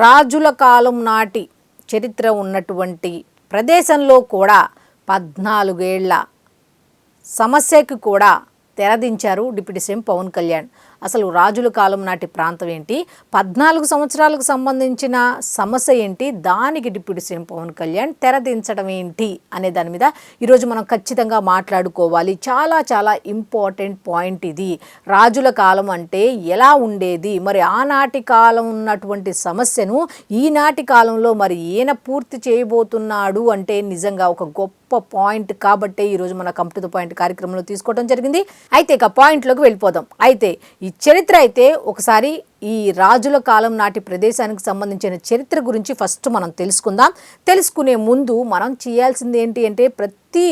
రాజుల కాలం నాటి చరిత్ర ఉన్నటువంటి ప్రదేశంలో కూడా 14 ఏళ్ల సమస్యకు కూడా తెరదించారు డిప్యూటీ సీఎం పవన్ కళ్యాణ్. అసలు రాజుల కాలం నాటి ప్రాంతం ఏంటి, 14 సంవత్సరాలకు సంబంధించిన సమస్య ఏంటి, దానికి డిప్యూటీ సీఎం పవన్ కళ్యాణ్ తెరదించడం ఏంటి అనే దాని మీద ఈరోజు మనం ఖచ్చితంగా మాట్లాడుకోవాలి. చాలా చాలా ఇంపార్టెంట్ పాయింట్ ఇది. రాజుల కాలం అంటే ఎలా ఉండేది, మరి ఆనాటి కాలం ఉన్నటువంటి సమస్యను ఈనాటి కాలంలో మరి ఈయన పూర్తి చేయబోతున్నాడు అంటే నిజంగా ఒక గొప్ప పాయింట్. కాబట్టే ఈరోజు మన కమ్ టు ద పాయింట్ కార్యక్రమంలో తీసుకోవడం జరిగింది. అయితే ఇక పాయింట్లోకి వెళ్ళిపోదాం. అయితే ఈ చరిత్ర అయితే ఒకసారి ఈ రాజుల కాలం నాటి ప్రదేశానికి సంబంధించిన చరిత్ర గురించి ఫస్ట్ మనం తెలుసుకుందాం. తెలుసుకునే ముందు మనం చేయాల్సింది ఏంటి అంటే ప్రతి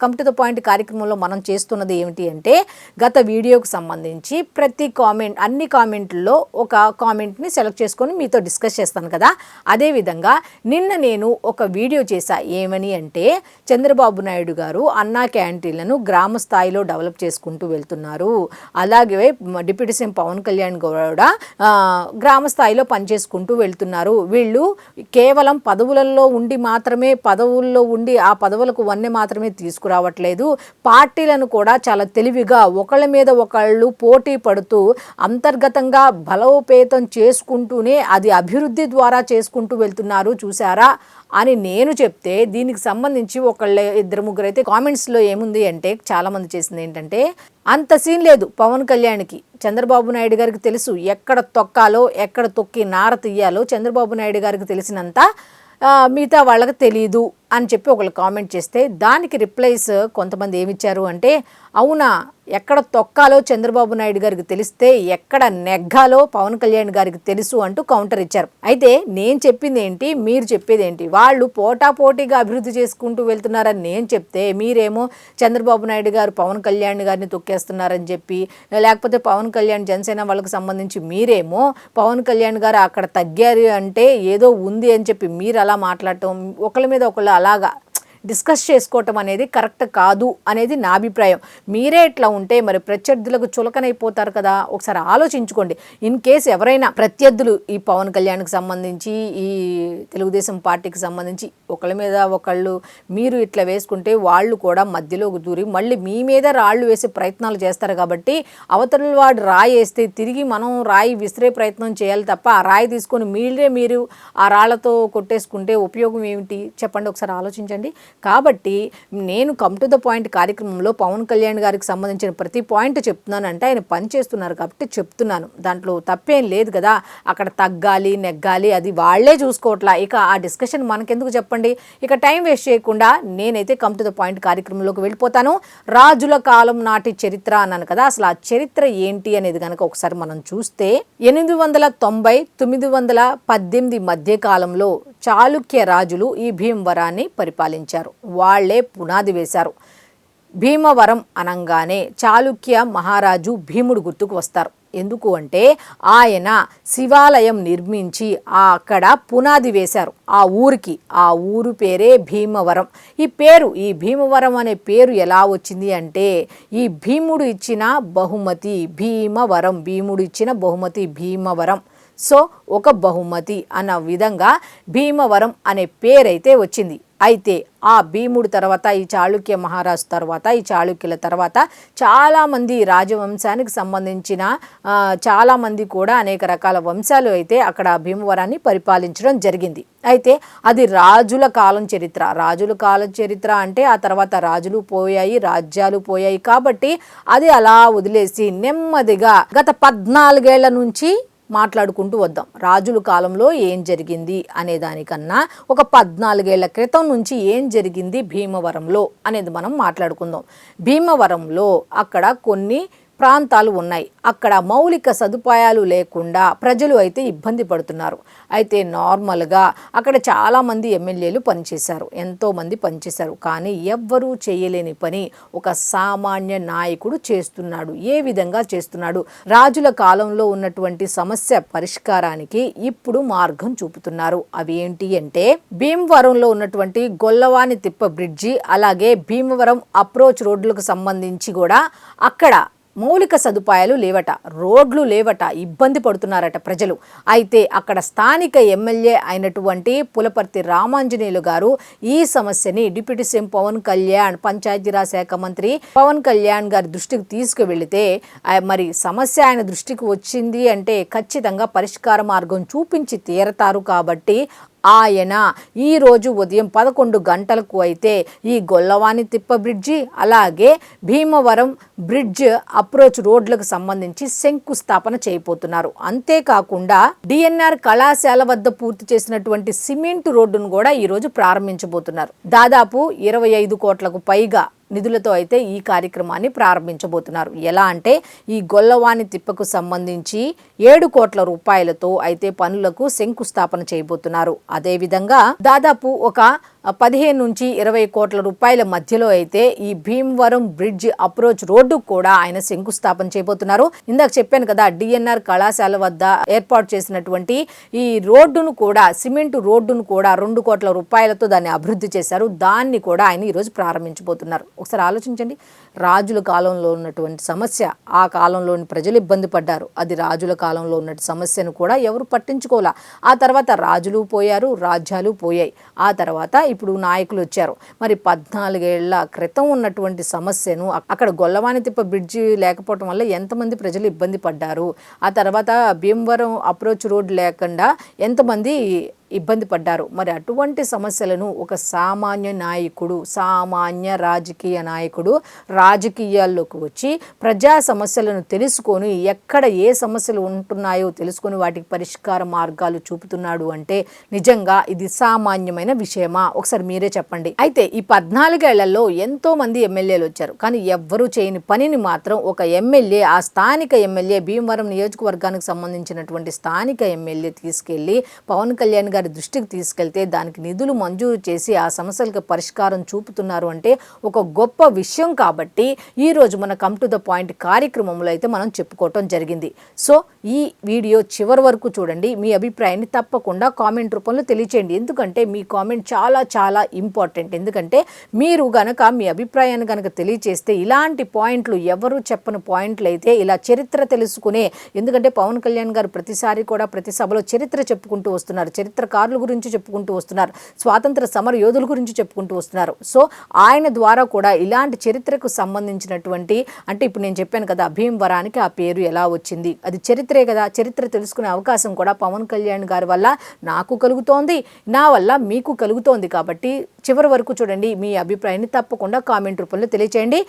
కమ్ టు ద పాయింట్ కార్యక్రమంలో మనం చేస్తున్నది ఏమిటి అంటే గత వీడియోకి సంబంధించి ప్రతి కామెంట్ అన్ని కామెంట్లలో ఒక కామెంట్ని సెలెక్ట్ చేసుకొని మీతో డిస్కస్ చేస్తాను కదా. అదేవిధంగా నిన్న నేను ఒక వీడియో చేశా. ఏమని అంటే చంద్రబాబు నాయుడు గారు అన్నా క్యాంటీన్లను గ్రామ స్థాయిలో డెవలప్ చేసుకుంటూ వెళ్తున్నారు, అలాగే డిప్యూటీ సీఎం పవన్ కళ్యాణ్ కూడా గ్రామ స్థాయిలో పనిచేసుకుంటూ వెళ్తున్నారు. వీళ్ళు కేవలం పదవులలో ఉండి మాత్రమే పదవుల్లో ఉండి ఆ పదవులకు వన్నె మాత్రమే తీసుకురావట్లేదు, పార్టీలను కూడా చాలా తెలివిగా ఒకళ్ళ మీద ఒకళ్ళు పోటీ పడుతూ అంతర్గతంగా బలోపేతం చేసుకుంటూనే అది అభివృద్ధి ద్వారా చేసుకుంటూ వెళ్తున్నారు చూసారా అని నేను చెప్తే దీనికి సంబంధించి ఒకళ్ళ ఇద్దరు ముగ్గురు అయితే కామెంట్స్లో ఏముంది అంటే చాలామంది చేసింది ఏంటంటే అంత సీన్ లేదు పవన్ కళ్యాణ్కి, చంద్రబాబు నాయుడు గారికి తెలుసు ఎక్కడ తొక్కాలో ఎక్కడ తొక్కి నార తీయాలో చంద్రబాబు నాయుడు గారికి తెలిసినంత మిగతా వాళ్ళకి తెలీదు అని చెప్పి ఒకళ్ళు కామెంట్ చేస్తే దానికి రిప్లైస్ కొంతమంది ఏమిచ్చారు అంటే అవునా, ఎక్కడ తొక్కాలో చంద్రబాబు నాయుడు గారికి తెలిస్తే ఎక్కడ నెగ్గాలో పవన్ కళ్యాణ్ గారికి తెలుసు అంటూ కౌంటర్ ఇచ్చారు. అయితే నేను చెప్పింది ఏంటి, మీరు చెప్పేది ఏంటి? వాళ్ళు పోటాపోటీగా అభివృద్ధి చేసుకుంటూ వెళ్తున్నారని నేను చెప్తే మీరేమో చంద్రబాబు నాయుడు గారు పవన్ కళ్యాణ్ గారిని తొక్కేస్తున్నారని చెప్పి, లేకపోతే పవన్ కళ్యాణ్ జనసేన వాళ్ళకి సంబంధించి మీరేమో పవన్ కళ్యాణ్ గారు అక్కడ తగ్గారు అంటే ఏదో ఉంది అని చెప్పి మీరు అలా మాట్లాడటం, ఒకళ్ళ మీద ఒకళ్ళు అలాగా డిస్కస్ చేసుకోవటం అనేది కరెక్ట్ కాదు అనేది నా అభిప్రాయం. మీరే ఇట్లా ఉంటే మరి ప్రత్యర్థులకు చులకనైపోతారు కదా. ఒకసారి ఆలోచించుకోండి. ఇన్ కేసు ఎవరైనా ప్రత్యర్థులు ఈ పవన్ కళ్యాణ్కి సంబంధించి ఈ తెలుగుదేశం పార్టీకి సంబంధించి ఒకళ్ళ మీద ఒకళ్ళు మీరు ఇట్లా వేసుకుంటే వాళ్ళు కూడా మధ్యలోకి దూరి మళ్ళీ మీ మీద రాళ్ళు వేసే ప్రయత్నాలు చేస్తారు. కాబట్టి అవతల వాడు రాయి వేస్తే తిరిగి మనం రాయి విసిరే ప్రయత్నం చేయాలి తప్ప ఆ రాయి తీసుకొని మీరు ఆ రాళ్లతో కొట్టేసుకుంటే ఉపయోగం ఏమిటి చెప్పండి, ఒకసారి ఆలోచించండి. కాబట్టి నేను కమ్ టు ద పాయింట్ కార్యక్రమంలో పవన్ కళ్యాణ్ గారికి సంబంధించిన ప్రతి పాయింట్ చెప్తున్నానంటే ఆయన పని చేస్తున్నారు కాబట్టి చెప్తున్నాను, దాంట్లో తప్పేం లేదు కదా. అక్కడ తగ్గాలి నెగ్గాలి అది వాళ్లే చూసుకోవట్లా, ఇక ఆ డిస్కషన్ మనకెందుకు చెప్పండి. ఇక టైం వేస్ట్ చేయకుండా నేనైతే కమ్ టు ద పాయింట్ కార్యక్రమంలోకి వెళ్ళిపోతాను. రాజుల కాలం నాటి చరిత్ర అన్నాను కదా, అసలు ఆ చరిత్ర ఏంటి అనేది కనుక ఒకసారి మనం చూస్తే 890-918 మధ్య కాలంలో చాళుక్య రాజులు ఈ భీమవరాన్ని పరిపాలించారు. వాళ్లే పునాది వేశారు. భీమవరం అనగానే చాళుక్య మహారాజు భీముడు గుర్తుకు వస్తారు. ఎందుకు అంటే ఆయన శివాలయం నిర్మించి అక్కడ పునాది వేశారు ఆ ఊరికి. ఆ ఊరు పేరే భీమవరం. ఈ భీమవరం అనే పేరు ఎలా వచ్చింది అంటే ఈ భీముడు ఇచ్చిన బహుమతి భీమవరం, భీముడు ఇచ్చిన బహుమతి భీమవరం. సో ఒక బహుమతి అన్న విధంగా భీమవరం అనే పేరైతే వచ్చింది. అయితే ఆ భీముడు తర్వాత ఈ చాళుక్య మహారాజు తర్వాత ఈ చాళుక్యుల తర్వాత చాలామంది రాజవంశానికి సంబంధించిన చాలామంది కూడా అనేక రకాల వంశాలు అయితే అక్కడ భీమవరాన్ని పరిపాలించడం జరిగింది. అయితే అది రాజుల కాలం చరిత్ర. రాజుల కాలం చరిత్ర అంటే ఆ తర్వాత రాజులు పోయాయి, రాజ్యాలు పోయాయి. కాబట్టి అది అలా వదిలేసి నెమ్మదిగా గత 14 ఏళ్ల నుంచి మాట్లాడుకుంటూ వద్దాం. రాజుల కాలంలో ఏం జరిగింది అనే దానికన్నా ఒక 14 ఏళ్ల క్రితం నుంచి ఏం జరిగింది భీమవరంలో అనేది మనం మాట్లాడుకుందాం. భీమవరంలో అక్కడ కొన్ని ప్రాంతాలు ఉన్నాయి. అక్కడ మౌలిక సదుపాయాలు లేకుండా ప్రజలు అయితే ఇబ్బంది పడుతున్నారు. అయితే నార్మల్గా అక్కడ చాలామంది ఎమ్మెల్యేలు పనిచేశారు, ఎంతోమంది పనిచేశారు. కానీ ఎవ్వరూ చేయలేని పని ఒక సామాన్య నాయకుడు చేస్తున్నాడు. ఏ విధంగా చేస్తున్నాడు? రాజుల కాలంలో ఉన్నటువంటి సమస్య పరిష్కారానికి ఇప్పుడు మార్గం చూపుతున్నారు. అవి ఏంటి అంటే భీమవరంలో ఉన్నటువంటి గొల్లవాని తిప్ప బ్రిడ్జి, అలాగే భీమవరం అప్రోచ్ రోడ్లకు సంబంధించి కూడా అక్కడ మౌలిక సదుపాయాలు లేవట, రోడ్లు లేవట, ఇబ్బంది పడుతున్నారట ప్రజలు. అయితే అక్కడ స్థానిక ఎమ్మెల్యే అయినటువంటి పులపర్తి రామాంజనేయులు గారు ఈ సమస్యని డిప్యూటీ సీఎం పవన్ కళ్యాణ్, పంచాయతీరాజ్ శాఖ మంత్రి పవన్ కళ్యాణ్ గారి దృష్టికి తీసుకువెళితే మరి సమస్య ఆయన దృష్టికి వచ్చింది అంటే ఖచ్చితంగా పరిష్కార మార్గం చూపించి తీరతారు. కాబట్టి ఆయన ఈరోజు ఉదయం 11 గంటలకు అయితే ఈ గొల్లవాని తిప్ప బ్రిడ్జి, అలాగే భీమవరం బ్రిడ్జ్ అప్రోచ్ రోడ్లకు సంబంధించి శంకుస్థాపన చేయబోతున్నారు. అంతేకాకుండా డిఎన్ఆర్ కళాశాల వద్ద పూర్తి చేసినటువంటి సిమెంట్ రోడ్డును కూడా ఈరోజు ప్రారంభించబోతున్నారు. దాదాపు 25 కోట్లకు పైగా నిధులతో అయితే ఈ కార్యక్రమాన్ని ప్రారంభించబోతున్నారు. ఎలా అంటే ఈ గొల్లవాని తిప్పకు సంబంధించి 7 కోట్ల రూపాయలతో అయితే పనులకు శంకుస్థాపన చేయబోతున్నారు. అదేవిధంగా దాదాపు ఒక 15 నుంచి 20 కోట్ల రూపాయల మధ్యలో అయితే ఈ భీమవరం బ్రిడ్జ్ అప్రోచ్ రోడ్డు కూడా ఆయన శంకుస్థాపన చేయబోతున్నారు. ఇందాక చెప్పాను కదా, డిఎన్ఆర్ కళాశాల వద్ద ఏర్పాటు చేసినటువంటి ఈ రోడ్డును కూడా, సిమెంట్ రోడ్డును కూడా 2 కోట్ల రూపాయలతో దాన్ని అభివృద్ధి చేశారు. దాన్ని కూడా ఆయన ఈరోజు ప్రారంభించబోతున్నారు. ఒకసారి ఆలోచించండి, రాజుల కాలంలో ఉన్నటువంటి సమస్య, ఆ కాలంలోని ప్రజలు ఇబ్బంది పడ్డారు. అది రాజుల కాలంలో ఉన్న సమస్యను కూడా ఎవరు పట్టించుకోలే. ఆ తర్వాత రాజులు పోయారు, రాజ్యాలు పోయాయి. ఆ తర్వాత ఇప్పుడు నాయకులు వచ్చారు. మరి 14 ఏళ్ల క్రితం ఉన్నటువంటి సమస్యను, అక్కడ గొల్లవాని తిప్ప బ్రిడ్జి లేకపోవడం వల్ల ఎంతమంది ప్రజలు ఇబ్బంది పడ్డారు, ఆ తర్వాత భీమవరం అప్రోచ్ రోడ్ లేకుండా ఎంతమంది ఇబ్బంది పడ్డారు. మరి అటువంటి సమస్యలను ఒక సామాన్య నాయకుడు, సామాన్య రాజకీయ నాయకుడు రాజకీయాల్లోకి వచ్చి ప్రజా సమస్యలను తెలుసుకొని, ఎక్కడ ఏ సమస్యలు ఉంటున్నాయో తెలుసుకొని వాటికి పరిష్కార మార్గాలు చూపుతున్నాడు అంటే నిజంగా ఇది సామాన్యమైన విషయమా? ఒకసారి మీరే చెప్పండి. అయితే ఈ 14 ఏళ్లలో ఎంతో మంది ఎమ్మెల్యేలు వచ్చారు, కానీ ఎవ్వరూ చేయని పనిని మాత్రం ఒక ఎమ్మెల్యే, ఆ స్థానిక ఎమ్మెల్యే, భీమవరం నియోజకవర్గానికి సంబంధించినటువంటి స్థానిక ఎమ్మెల్యే తీసుకెళ్లి పవన్ కళ్యాణ్ గారి దృష్టికి తీసుకెళ్తే దానికి నిధులు మంజూరు చేసి ఆ సమస్యలకు పరిష్కారం చూపుతున్నారు అంటే ఒక గొప్ప విషయం. కాబట్టి ఈరోజు మన కమ్ టు ద పాయింట్ కార్యక్రమంలో అయితే మనం చెప్పుకోవటం జరిగింది. సో ఈ వీడియో చివరి వరకు చూడండి. మీ అభిప్రాయాన్ని తప్పకుండా కామెంట్ రూపంలో తెలియచేయండి. ఎందుకంటే మీ కామెంట్ చాలా చాలా ఇంపార్టెంట్. ఎందుకంటే మీరు గనక మీ అభిప్రాయాన్ని కనుక తెలియచేస్తే ఇలాంటి పాయింట్లు, ఎవరు చెప్పని పాయింట్లు అయితే ఇలా చరిత్ర తెలుసుకునే, ఎందుకంటే పవన్ కళ్యాణ్ గారు ప్రతిసారి కూడా ప్రతి సభలో చరిత్ర చెప్పుకుంటూ వస్తున్నారు, చరిత్రకారుల గురించి చెప్పుకుంటూ వస్తున్నారు, స్వాతంత్ర సమర యోధుల గురించి చెప్పుకుంటూ వస్తున్నారు. సో ఆయన ద్వారా కూడా ఇలాంటి చరిత్రకు సంబంధించినటువంటి, అంటే ఇప్పుడు నేను చెప్పాను కదా భీమవరానికి ఆ పేరు ఎలా వచ్చింది, అది చరిత్రే కదా. చరిత్ర తెలుసుకునే అవకాశం కూడా పవన్ కళ్యాణ్ గారి వల్ల నాకు కలుగుతోంది, నా వల్ల మీకు కలుగుతోంది. కాబట్టి చివరి వరకు చూడండి. మీ అభిప్రాయాన్ని తప్పకుండా కామెంట్ రూపంలో తెలియచేయండి.